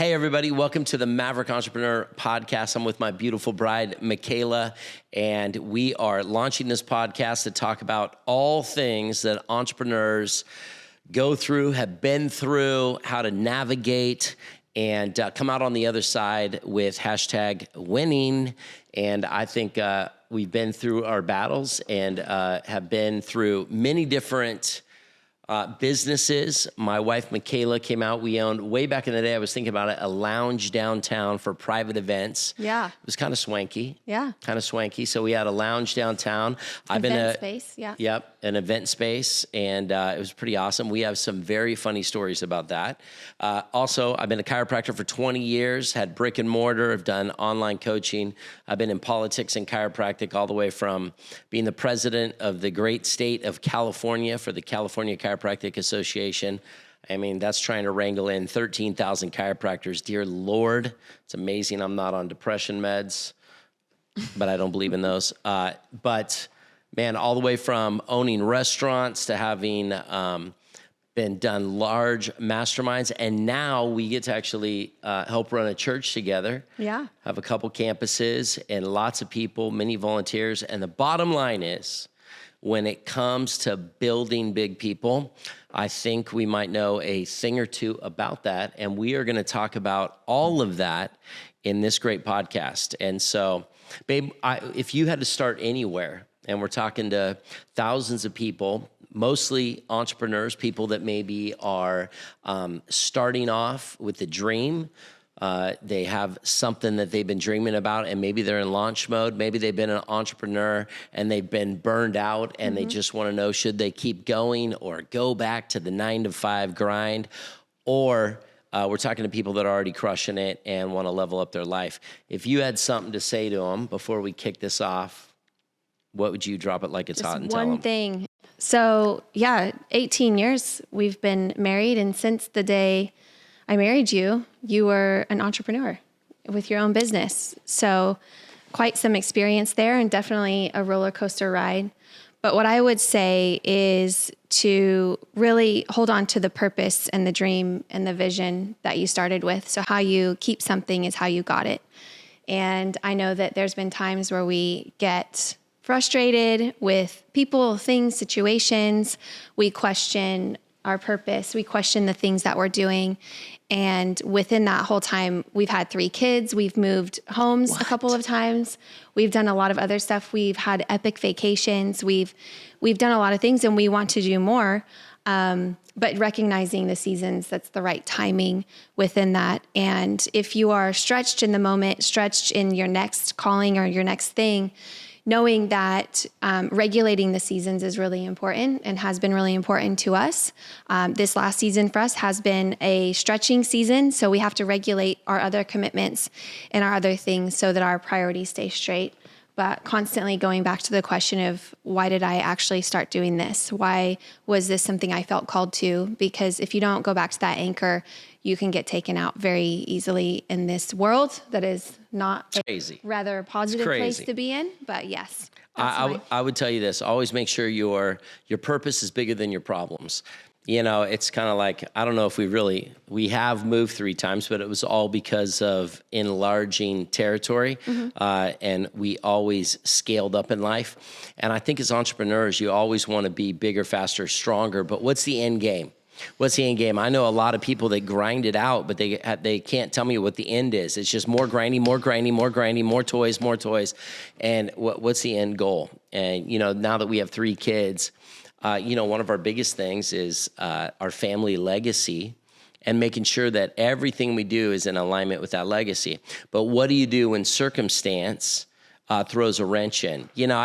Hey, everybody. Welcome to the Maverick Entrepreneur podcast. I'm with my beautiful bride, Michaela, and we are launching this podcast to talk about all things that entrepreneurs go through, have been through, how to navigate, and come out on the other side with hashtag winning. And I think we've been through our battles and have been through many different businesses. My wife, Michaela, came out. We owned, way back in the day, I was thinking about it, a lounge downtown for private events. Yeah. It was kind of swanky. Yeah. Kind of swanky. So we had a lounge downtown. Event space, yeah. Yep, an event space, and it was pretty awesome. We have some very funny stories about that. Also, I've been a chiropractor for 20 years, had brick and mortar, I've done online coaching. I've been in politics and chiropractic all the way from being the president of the great state of California for the California Chiropractic Association. I mean, that's trying to wrangle in 13,000 chiropractors. Dear Lord, it's amazing I'm not on depression meds, but I don't believe in those. But man, all the way from owning restaurants to having been done large masterminds, and now we get to actually help run a church together. Yeah. Have a couple campuses and lots of people, many volunteers. And the bottom line is, when it comes to building big people, I think we might know a thing or two about that. And we are going to talk about all of that in this great podcast. And so, babe, if you had to start anywhere, and we're talking to thousands of people, mostly entrepreneurs, people that maybe are starting off with a dream. They have something that they've been dreaming about, and maybe they're in launch mode. Maybe they've been an entrepreneur and they've been burned out, and they just want to know, should they keep going or go back to the 9-to-5 grind? Or we're talking to people that are already crushing it and want to level up their life. If you had something to say to them before we kick this off, what would you drop it like it's hot and tell them? One thing. So 18 years we've been married, and since the day I married you, you were an entrepreneur with your own business. So quite some experience there, and definitely a roller coaster ride. But what I would say is to really hold on to the purpose and the dream and the vision that you started with. So how you keep something is how you got it. And I know that there's been times where we get frustrated with people, things, situations. We question our purpose. We question the things that we're doing. And within that whole time, we've had 3 kids. We've moved homes a couple of times. We've done a lot of other stuff. We've had epic vacations. We've done a lot of things, and we want to do more. But recognizing the seasons, that's the right timing within that. And if you are stretched in the moment, stretched in your next calling or your next thing, knowing that regulating the seasons is really important and has been really important to us. This last season for us has been a stretching season, so we have to regulate our other commitments and our other things so that our priorities stay straight. But constantly going back to the question of, why did I actually start doing this? Why was this something I felt called to? Because if you don't go back to that anchor, you can get taken out very easily in this world that is not crazy, rather positive place to be in. But yes, I would tell you this: always make sure your purpose is bigger than your problems. You know, it's kind of like, I don't know if we have moved 3 times, but it was all because of enlarging territory. And we always scaled up in life. And I think as entrepreneurs, you always want to be bigger, faster, stronger. But what's the end game? What's the end game? I know a lot of people that grind it out, but they can't tell me what the end is. It's just more grinding, more toys. And what's the end goal? And, you know, now that we have 3 kids, one of our biggest things is our family legacy and making sure that everything we do is in alignment with that legacy. But what do you do when circumstance throws a wrench in? You know,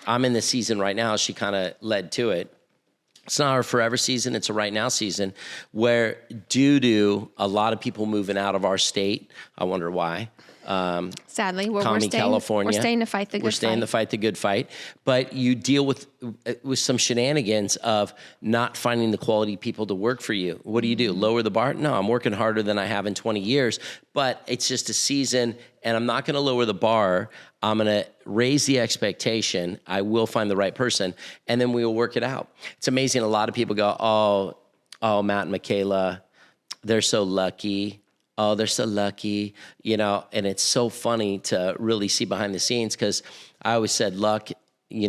I'm in the season right now. She kind of led to it. It's not our forever season. It's a right now season where, due to a lot of people moving out of our state, I wonder why. Sadly, we're staying to fight the good fight. We're staying to fight the good fight. But you deal with some shenanigans of not finding the quality people to work for you. What do? Lower the bar? No, I'm working harder than I have in 20 years. But it's just a season, and I'm not going to lower the bar. I'm going to raise the expectation. I will find the right person, and then we will work it out. It's amazing. A lot of people go, oh, Matt and Michaela, they're so lucky. oh, they're so lucky, and it's so funny to really see behind the scenes, because I always said luck,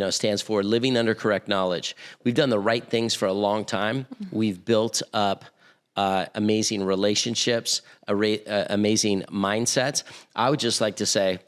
stands for living under correct knowledge. We've done the right things for a long time. We've built up amazing relationships, amazing mindsets. I would just like to say,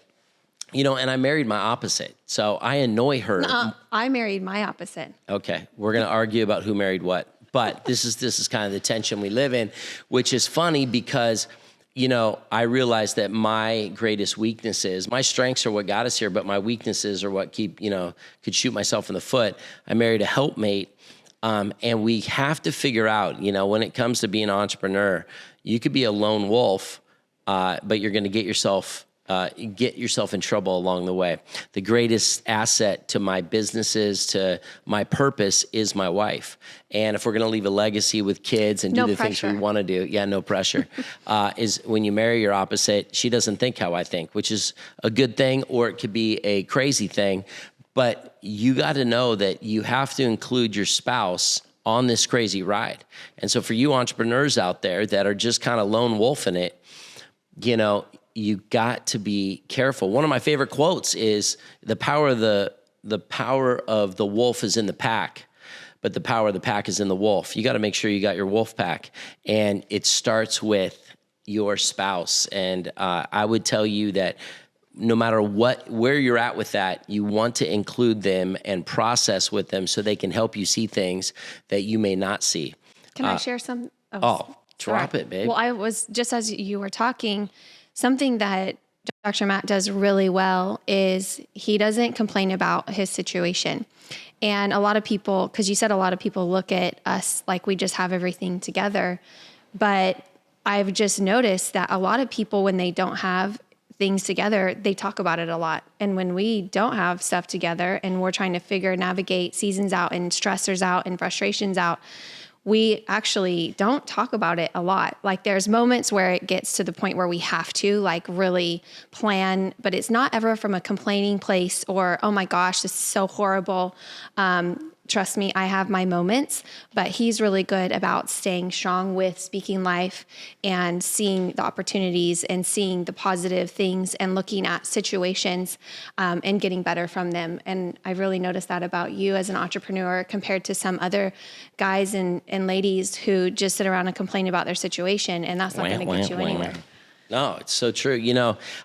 and I married my opposite. So I annoy her. No, I married my opposite. Okay. We're going to argue about who married what. But this is kind of the tension we live in, which is funny because, I realize that my greatest weaknesses, my strengths are what got us here, but my weaknesses are what could shoot myself in the foot. I married a helpmate. And we have to figure out, when it comes to being an entrepreneur, you could be a lone wolf, but you're going to get yourself in trouble along the way. The greatest asset to my businesses, to my purpose, is my wife. And if we're going to leave a legacy with kids and do the things we want to do, no pressure, is when you marry your opposite, she doesn't think how I think, which is a good thing, or it could be a crazy thing. But you got to know that you have to include your spouse on this crazy ride. And so for you entrepreneurs out there that are just kind of lone wolfing it, you got to be careful. One of my favorite quotes is the power of the wolf is in the pack, but the power of the pack is in the wolf. You got to make sure you got your wolf pack, and it starts with your spouse. And I would tell you that no matter where you're at with that, you want to include them and process with them so they can help you see things that you may not see. Can I share some? Drop it, babe. Well, I was just, as you were talking, something that Dr. Matt does really well is he doesn't complain about his situation. And a lot of people, because you said a lot of people look at us like we just have everything together. But I've just noticed that a lot of people, when they don't have things together, they talk about it a lot. And when we don't have stuff together and we're trying to navigate seasons out and stressors out and frustrations out, we actually don't talk about it a lot. Like there's moments where it gets to the point where we have to really plan, but it's not ever from a complaining place or, oh my gosh, this is so horrible. Trust me, I have my moments, but he's really good about staying strong with speaking life and seeing the opportunities and seeing the positive things and looking at situations and getting better from them. And I really noticed that about you as an entrepreneur compared to some other guys and ladies who just sit around and complain about their situation, and that's not going to get you anywhere. No, it's so true.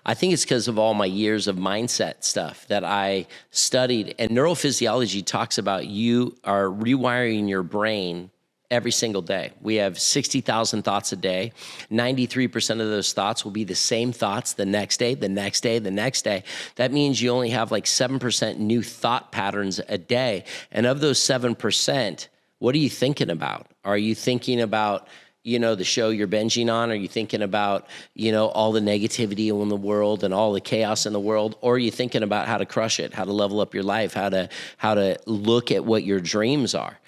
I think it's because of all my years of mindset stuff that I studied. And neurophysiology talks about you are rewiring your brain every single day. We have 60,000 thoughts a day. 93% of those thoughts will be the same thoughts the next day, the next day, the next day. That means you only have 7% new thought patterns a day. And of those 7%, what are you thinking about? Are you thinking about the show you're binging on? Are you thinking about, all the negativity in the world and all the chaos in the world? Or are you thinking about how to crush it, how to level up your life, how to look at what your dreams are?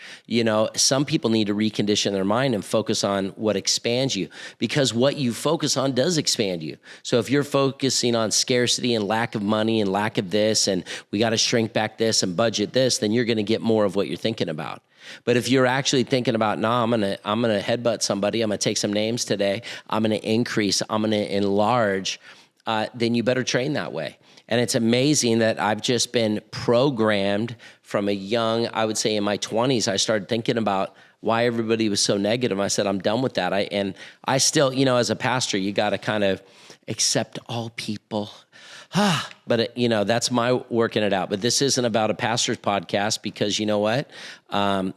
Some people need to recondition their mind and focus on what expands you, because what you focus on does expand you. So if you're focusing on scarcity and lack of money and lack of this, and we got to shrink back this and budget this, then you're going to get more of what you're thinking about. But if you're actually thinking about, I'm gonna headbutt somebody, I'm gonna take some names today, I'm gonna increase, I'm gonna enlarge, then you better train that way. And it's amazing that I've just been programmed from a young, I would say in my 20s, I started thinking about why everybody was so negative. I said, I'm done with that. I still, as a pastor, you got to kind of accept all people. But that's my working it out. But this isn't about a pastor's podcast, because you know what?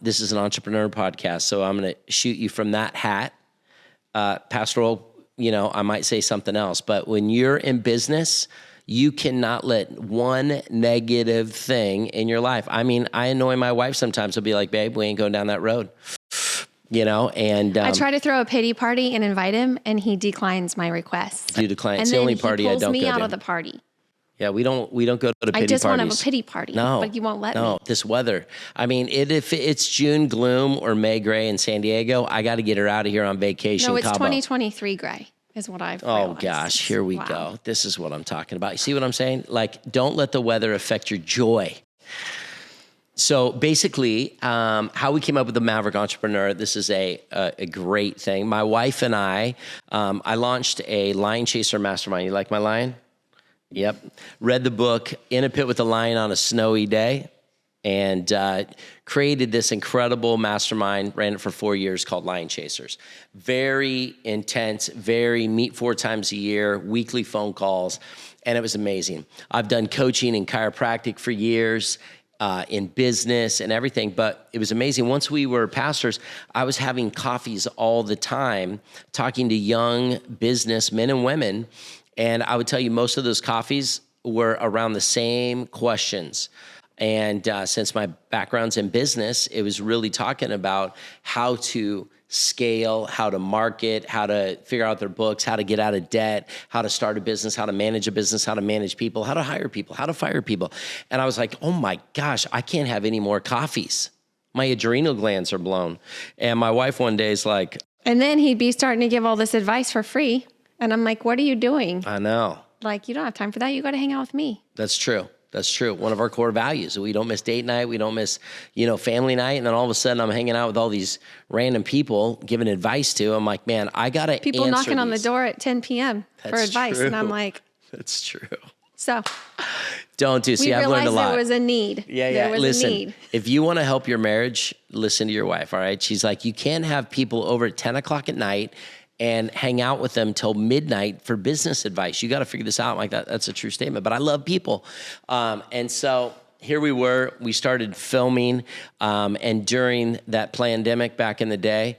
This is an entrepreneur podcast. So I'm going to shoot you from that hat. Pastoral, I might say something else. But when you're in business, you cannot let one negative thing in your life. I mean, I annoy my wife sometimes. I'll be like, babe, we ain't going down that road. And I try to throw a pity party and invite him, and he declines my request. You decline. It's the only party I don't go to. And then he pulls me out of the party. Yeah, we don't go to pity parties. I just want to have a pity party, but you won't let me. No, this weather. I mean, if it's June gloom or May gray in San Diego, I got to get her out of here on vacation. No, it's Cabo. 2023 gray is what I've realized. Oh gosh, here we go. This is what I'm talking about. You see what I'm saying? Don't let the weather affect your joy. So basically, how we came up with the Maverick Entrepreneur, this is a great thing. My wife and I launched a Lion Chaser Mastermind. You like my lion? Yep. Read the book, In a Pit with a Lion on a Snowy Day, and created this incredible mastermind, ran it for 4 years, called Lion Chasers. Very intense, very meet 4 times a year, weekly phone calls, and it was amazing. I've done coaching and chiropractic for years, in business and everything, but it was amazing. Once we were pastors, I was having coffees all the time, talking to young business men and women, and I would tell you most of those coffees were around the same questions. And since my background's in business, it was really talking about how to scale, how to market, how to figure out their books, how to get out of debt, how to start a business, how to manage a business, how to manage people, how to hire people, how to fire people. And I was like, oh my gosh, I can't have any more coffees. My adrenal glands are blown. And my wife one day is like, And then he'd be starting to give all this advice for free. And I'm like, what are you doing? I know. Like, you don't have time for that. You got to hang out with me. That's true. That's true. One of our core values. We don't miss date night. We don't miss, family night. And then all of a sudden I'm hanging out with all these random people giving advice to. I'm like, man, I got to People knocking on the door at 10 p.m. for advice. True. And I'm like, that's true. So Don't do. See, I've learned a lot. There was a need. Yeah. There was Listen, a need. if you want to help your marriage, listen to your wife. All right. She's like, you can't have people over at 10 o'clock at night and hang out with them till midnight for business advice. You got to figure this out. Like that's a true statement, but I love people. And so here we started filming. And during that pandemic back in the day,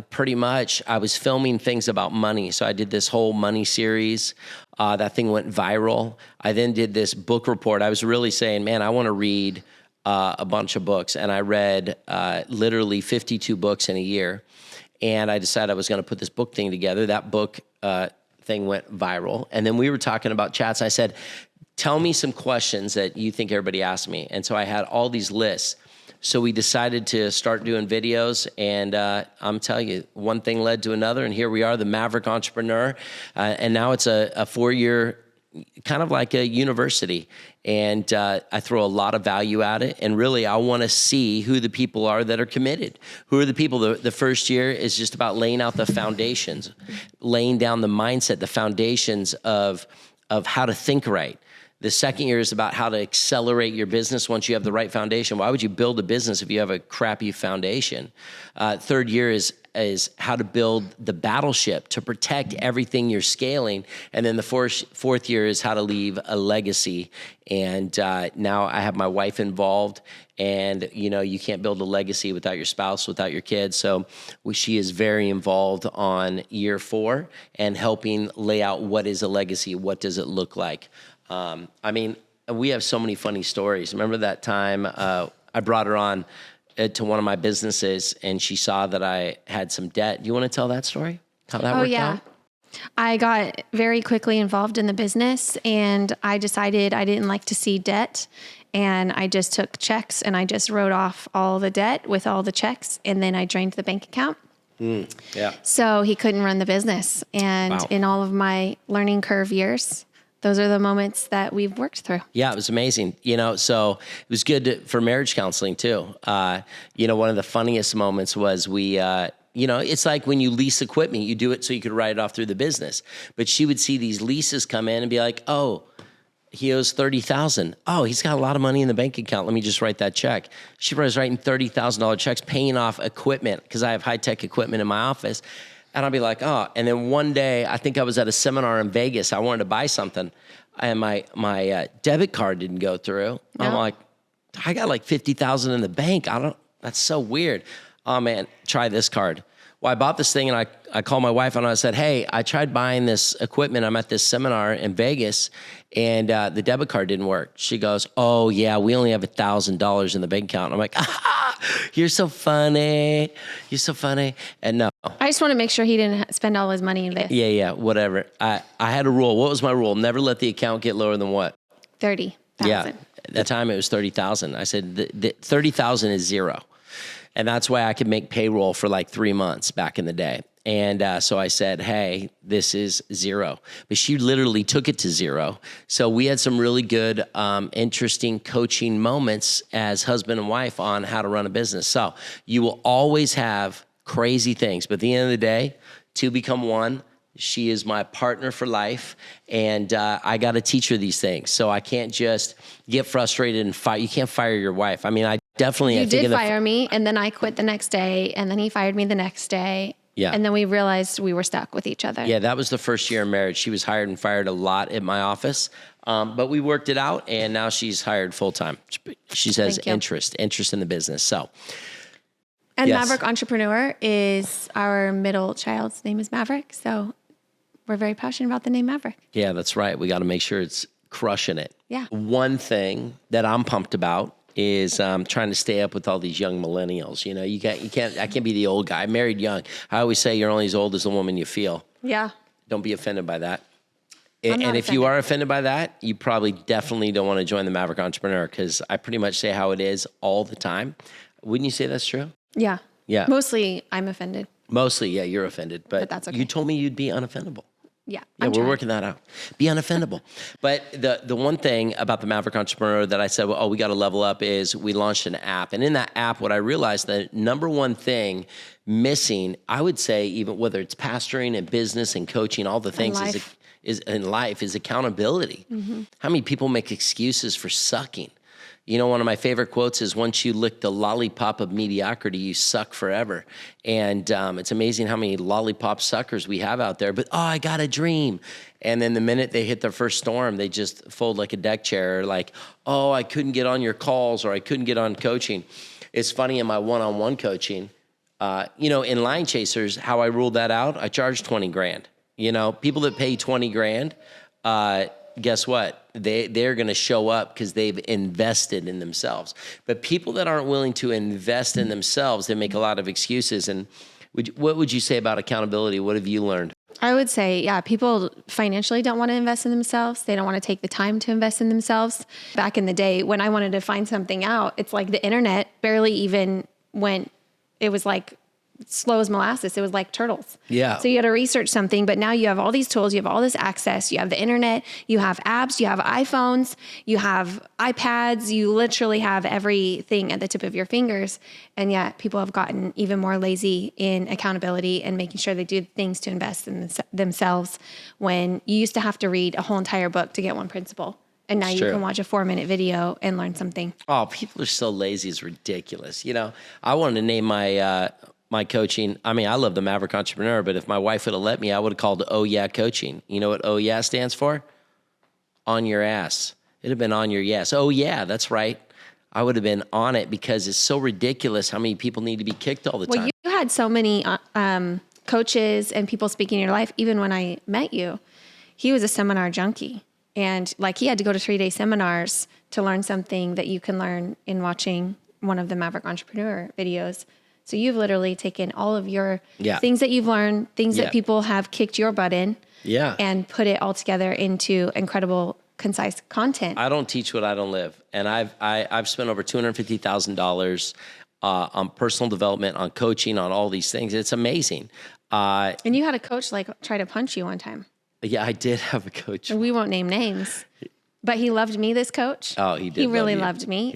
pretty much I was filming things about money. So I did this whole money series. That thing went viral. I then did this book report. I was really saying, man, I want to read a bunch of books. And I read literally 52 books in a year. And I decided I was going to put this book thing together. That book thing went viral. And then we were talking about chats. I said, tell me some questions that you think everybody asked me. And so I had all these lists. So we decided to start doing videos. And I'm telling you, one thing led to another. And here we are, the Maverick Entrepreneur. And now it's a 4-year, kind of like a university. And I throw a lot of value at it. And really, I want to see who the people are that are committed. Who are the people? The first year is just about laying out the foundations, laying down the mindset, the foundations of how to think right. The second year is about how to accelerate your business once you have the right foundation. Why would you build a business if you have a crappy foundation? Third year is how to build the battleship to protect everything you're scaling. And then the fourth year is how to leave a legacy. And now I have my wife involved. And, you can't build a legacy without your spouse, without your kids. So she is very involved on year 4 and helping lay out what is a legacy, what does it look like. We have so many funny stories. Remember that time I brought her on to one of my businesses and she saw that I had some debt. Do you want to tell that story? How that worked out? I got very quickly involved in the business and I decided I didn't like to see debt. And I just took checks and I just wrote off all the debt with all the checks. And then I drained the bank account. So he couldn't run the business. And in all of my learning curve years, those are the moments that we've worked through. Yeah, it was amazing. So it was good for marriage counseling too. One of the funniest moments was it's like when you lease equipment, you do it so you could write it off through the business. But she would see these leases come in and be like, oh, he owes $30,000. Oh, he's got a lot of money in the bank account. Let me just write that check. She was writing $30,000 checks, paying off equipment because I have high-tech equipment in my office. And I'll be like, oh. And then one day, I think I was at a seminar in Vegas. I wanted to buy something. And my debit card didn't go through. No. I'm like, I got like $50,000 in the bank. That's so weird. Oh, man, try this card. Well, I bought this thing and I called my wife and I said, hey, I tried buying this equipment. I'm at this seminar in Vegas and the debit card didn't work. She goes, oh, yeah, we only have $1,000 in the bank account. I'm like, you're so funny. You're so funny. And no. I just want to make sure he didn't spend all his money in this. Yeah, whatever. I had a rule. What was my rule? Never let the account get lower than what? 30,000. Yeah, at that time it was 30,000. I said, the 30,000 is zero. And that's why I could make payroll for like 3 months back in the day. And so I said, hey, this is 0. But she literally took it to 0. So we had some really good, interesting coaching moments as husband and wife on how to run a business. So you will always have crazy things. But at the end of the day, 2 become 1. She is my partner for life, and I got to teach her these things. So I can't just get frustrated and fire. You can't fire your wife. I mean, I definitely... You did fire me, and then I quit the next day, and then he fired me the next day. Yeah. And then we realized we were stuck with each other. Yeah, that was the first year of marriage. She was hired and fired a lot at my office, but we worked it out, and now she's hired full-time. She has interest in the business. So... And yes. Maverick Entrepreneur is our middle child's name is Maverick. So we're very passionate about the name Maverick. Yeah, that's right. We got to make sure it's crushing it. Yeah. One thing that I'm pumped about is trying to stay up with all these young millennials. You know, I can't be the old guy. I married young. I always say you're only as old as the woman you feel. Yeah. Don't be offended by that. And if you are offended by that, you probably definitely don't want to join the Maverick Entrepreneur, because I pretty much say how it is all the time. Wouldn't you say that's true? Yeah. Yeah. Mostly I'm offended. Mostly, yeah, you're offended. But that's okay. You told me you'd be unoffendable. Yeah. Yeah, we're working that out. Be unoffendable. But the one thing about the Maverick Entrepreneur that I said, well, we got to level up, is we launched an app. And in that app, what I realized, the number one thing missing, I would say, even whether it's pastoring and business and coaching, all the things is in life, is accountability. Mm-hmm. How many people make excuses for sucking? You know, one of my favorite quotes is, once you lick the lollipop of mediocrity, you suck forever. And it's amazing how many lollipop suckers we have out there. But, I got a dream. And then the minute they hit their first storm, they just fold like a deck chair, or like, I couldn't get on your calls, or I couldn't get on coaching. It's funny, in my one-on-one coaching, in Line Chasers, how I ruled that out, I charge $20,000. You know, people that pay $20,000, guess what? They're going to show up because they've invested in themselves. But people that aren't willing to invest in themselves, they make a lot of excuses. And what would you say about accountability? What have you learned? I would say, people financially don't want to invest in themselves. They don't want to take the time to invest in themselves. Back in the day, when I wanted to find something out, it's like the internet barely even went. It was like slow as molasses. It was like turtles. Yeah. So you had to research something, but now you have all these tools, you have all this access, you have the internet, you have apps, you have iPhones, you have iPads, you literally have everything at the tip of your fingers. And yet people have gotten even more lazy in accountability and making sure they do things to invest in themselves, when you used to have to read a whole entire book to get one principle. And now you can watch a 4-minute video and learn something. Oh, people are so lazy. It's ridiculous. You know, I wanted to name my coaching. I mean, I love the Maverick Entrepreneur, but if my wife would have let me, I would have called Oh Yeah Coaching. You know what Oh Yeah stands for? On your ass. It'd have been on your yes. Oh yeah, that's right. I would have been on it, because it's so ridiculous how many people need to be kicked all the time. Well, you had so many coaches and people speaking in your life. Even when I met you, he was a seminar junkie. And like, he had to go to 3-day seminars to learn something that you can learn in watching one of the Maverick Entrepreneur videos. So you've literally taken all of your things that you've learned, things that people have kicked your butt in, and put it all together into incredible, concise content. I don't teach what I don't live. And I've spent over $250,000 on personal development, on coaching, on all these things. It's amazing. And you had a coach try to punch you one time. Yeah, I did have a coach. And we won't name names. But he loved me, this coach. Oh, he did. He really loved me.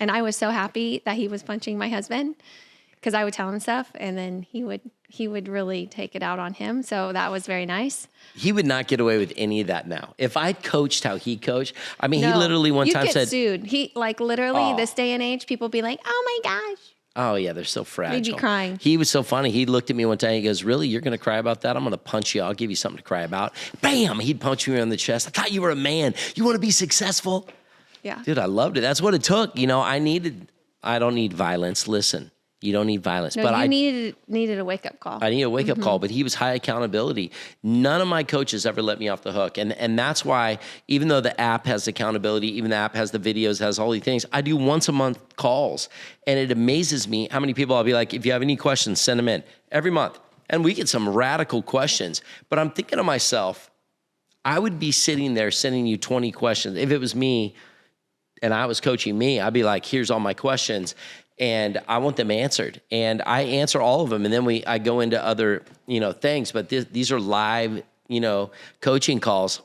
And I was so happy that he was punching my husband, because I would tell him stuff, and then he would really take it out on him. So that was very nice. He would not get away with any of that now. If I coached how he coached, I mean, he literally one time said, sued. He literally this day and age, people be like, oh my gosh. Oh yeah, they're so fragile. They'd be crying. He was so funny. He looked at me one time. He goes, "Really? You're going to cry about that? I'm going to punch you. I'll give you something to cry about." Bam! He'd punch me on the chest. I thought you were a man. You want to be successful? Yeah, dude, I loved it. That's what it took. You know, I don't need violence. Listen. You don't need violence. No, but I needed a wake-up call. I need a wake-up call, but he was high accountability. None of my coaches ever let me off the hook. And that's why, even though the app has accountability, even the app has the videos, has all these things, I do once a month calls. And it amazes me how many people I'll be like, if you have any questions, send them in every month. And we get some radical questions. But I'm thinking to myself, I would be sitting there sending you 20 questions. If it was me and I was coaching me, I'd be like, here's all my questions. and I want them answered. And I answer all of them. And then I go into other, things, but these are live, coaching calls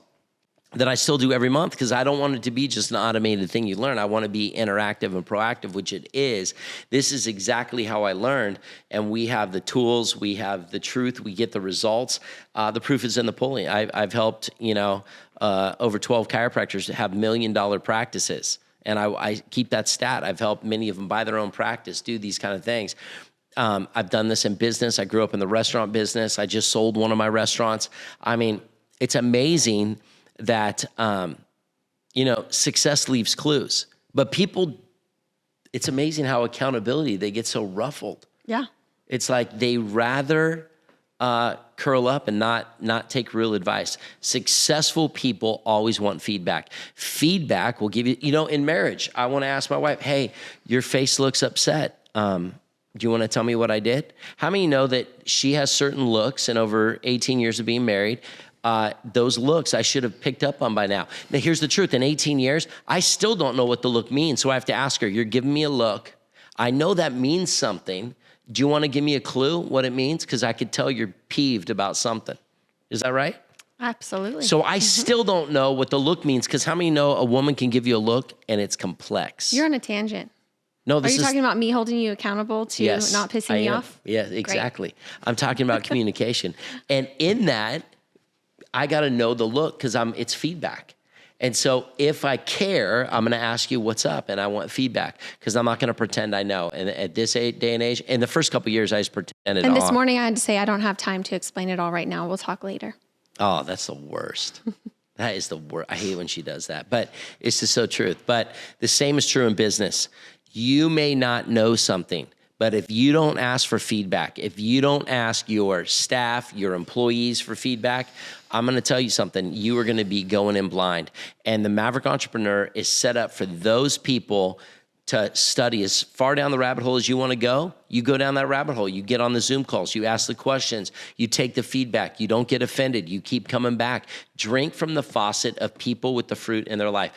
that I still do every month because I don't want it to be just an automated thing you learn. I want to be interactive and proactive, which it is. This is exactly how I learned. And we have the tools, we have the truth, we get the results. The proof is in the pudding. I've helped, over 12 chiropractors have $1 million practices. And I keep that stat. I've helped many of them buy their own practice, do these kind of things. I've done this in business. I grew up in the restaurant business. I just sold one of my restaurants. I mean, it's amazing that, success leaves clues. But people, it's amazing how accountability, they get so ruffled. Yeah. It's like they rather curl up and not take real advice. Successful people always want feedback. Feedback will give you, in marriage, I want to ask my wife, hey, your face looks upset. Do you want to tell me what I did? How many know that she has certain looks, and over 18 years of being married, those looks I should have picked up on by now. Now, here's the truth. In 18 years, I still don't know what the look means. So I have to ask her, you're giving me a look. I know that means something. Do you want to give me a clue what it means? Because I could tell you're peeved about something. Is that right? Absolutely. So I still don't know what the look means, because how many know a woman can give you a look and it's complex? You're on a tangent. No, Are you talking about me holding you accountable to not pissing me off? Yeah, exactly. Great. I'm talking about communication. And in that, I got to know the look because it's feedback. And so if I care, I'm going to ask you what's up, and I want feedback because I'm not going to pretend I know. And at this day and age, in the first couple of years, I just pretended. And this morning I had to say, I don't have time to explain it all right now. We'll talk later. Oh, that's the worst. That is the worst. I hate when she does that, but it's just so truth. But the same is true in business. You may not know something, but if you don't ask for feedback, if you don't ask your staff, your employees for feedback, I'm going to tell you something. You are going to be going in blind. And the Maverick Entrepreneur is set up for those people to study as far down the rabbit hole as you want to go. You go down that rabbit hole. You get on the Zoom calls. You ask the questions. You take the feedback. You don't get offended. You keep coming back. Drink from the faucet of people with the fruit in their life.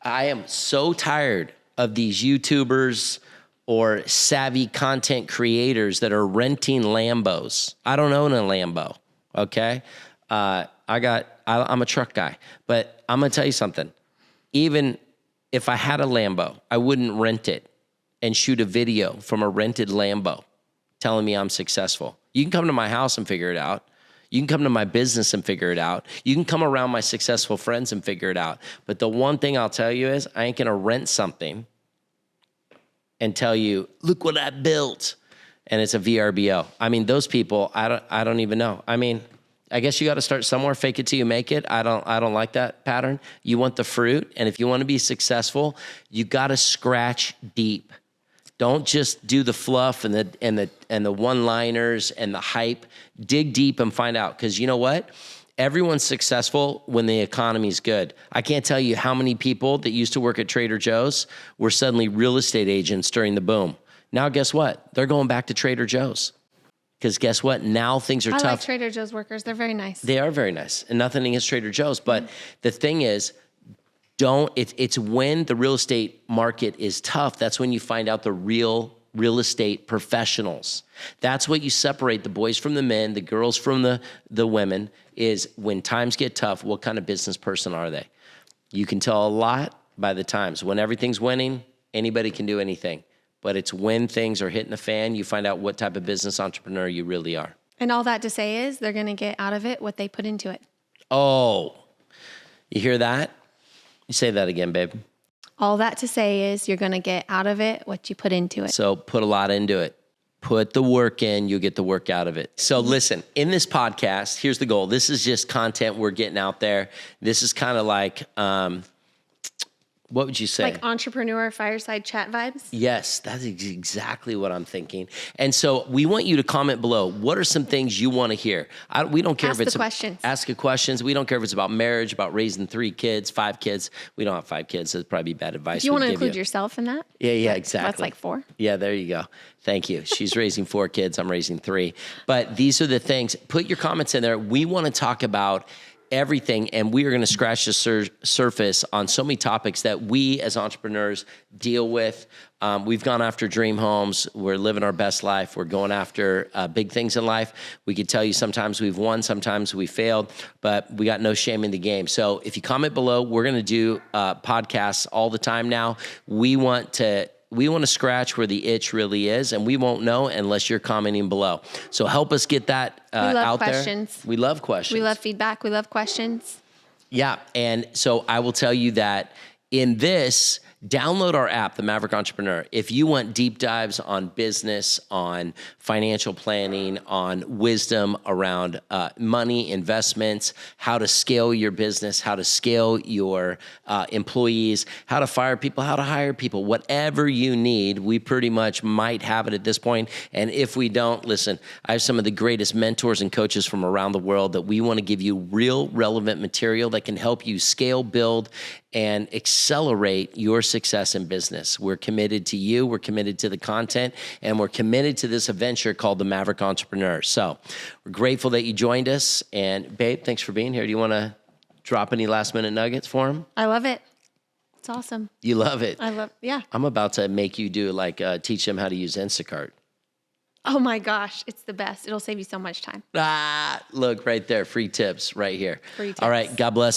I am so tired of these YouTubers or savvy content creators that are renting Lambos. I don't own a Lambo, okay? I'm a truck guy, but I'm gonna tell you something. Even if I had a Lambo, I wouldn't rent it and shoot a video from a rented Lambo telling me I'm successful. You can come to my house and figure it out. You can come to my business and figure it out. You can come around my successful friends and figure it out. But the one thing I'll tell you is I ain't gonna rent something and tell you, look what I built, and it's a VRBO. I mean, those people, I don't even know. I mean, I guess you got to start somewhere. Fake it till you make it. I don't like that pattern. You want the fruit, and if you want to be successful, you got to scratch deep. Don't just do the fluff and the one-liners and the hype. Dig deep and find out, because you know what? Everyone's successful when the economy's good. I can't tell you how many people that used to work at Trader Joe's were suddenly real estate agents during the boom. Now, guess what? They're going back to Trader Joe's. Because guess what? Now things are tough. I like Trader Joe's workers. They're very nice. They are very nice. And nothing against Trader Joe's. But the thing is, it's when the real estate market is tough, that's when you find out the real estate professionals. That's what you separate the boys from the men, the girls from the women, is when times get tough, what kind of business person are they? You can tell a lot by the times. When everything's winning, anybody can do anything. But it's when things are hitting the fan, you find out what type of business entrepreneur you really are. And all that to say is they're going to get out of it what they put into it. Oh, you hear that? You say that again, babe. All that to say is you're going to get out of it what you put into it. So put a lot into it. Put the work in, you'll get the work out of it. So listen, in this podcast, here's the goal. This is just content we're getting out there. This is kind of like, what would you say? Like entrepreneur fireside chat vibes? Yes, that's exactly what I'm thinking. And so we want you to comment below. What are some things you want to hear? We don't care if it's questions. Ask the questions. We don't care if it's about marriage, about raising 3 kids, 5 kids. We don't have 5 kids. So it'd probably be bad advice. Do you want to include yourself in that? Yeah, exactly. That's like 4. Yeah, there you go. Thank you. She's raising 4 kids. I'm raising 3. But these are the things. Put your comments in there. We want to talk about everything, and we are going to scratch the surface on so many topics that we as entrepreneurs deal with. We've gone after dream homes. We're living our best life. We're going after big things in life. We could tell you sometimes we've won, sometimes we failed, but we got no shame in the game. So if you comment below, we're going to do podcasts all the time now. We want to scratch where the itch really is, and we won't know unless you're commenting below. So help us get that out questions. there. We love questions. We love feedback. We love questions. Yeah, and so I will tell you that in this, download our app, the Maverick Entrepreneur. If you want deep dives on business, on financial planning, on wisdom around money, investments, how to scale your business, how to scale your employees, how to fire people, how to hire people, whatever you need, we pretty much might have it at this point. And if we don't, listen, I have some of the greatest mentors and coaches from around the world that we want to give you real relevant material that can help you scale, build, and accelerate your success in business. We're committed to you, we're committed to the content, and we're committed to this adventure called the Maverick Entrepreneur. So we're grateful that you joined us. And babe, thanks for being here. Do you want to drop any last minute nuggets for him? I love it. It's awesome. You love it. Yeah. I'm about to make you do teach them how to use Instacart. Oh my gosh, it's the best. It'll save you so much time. Look right there. Free tips right here. Free tips. All right. God bless.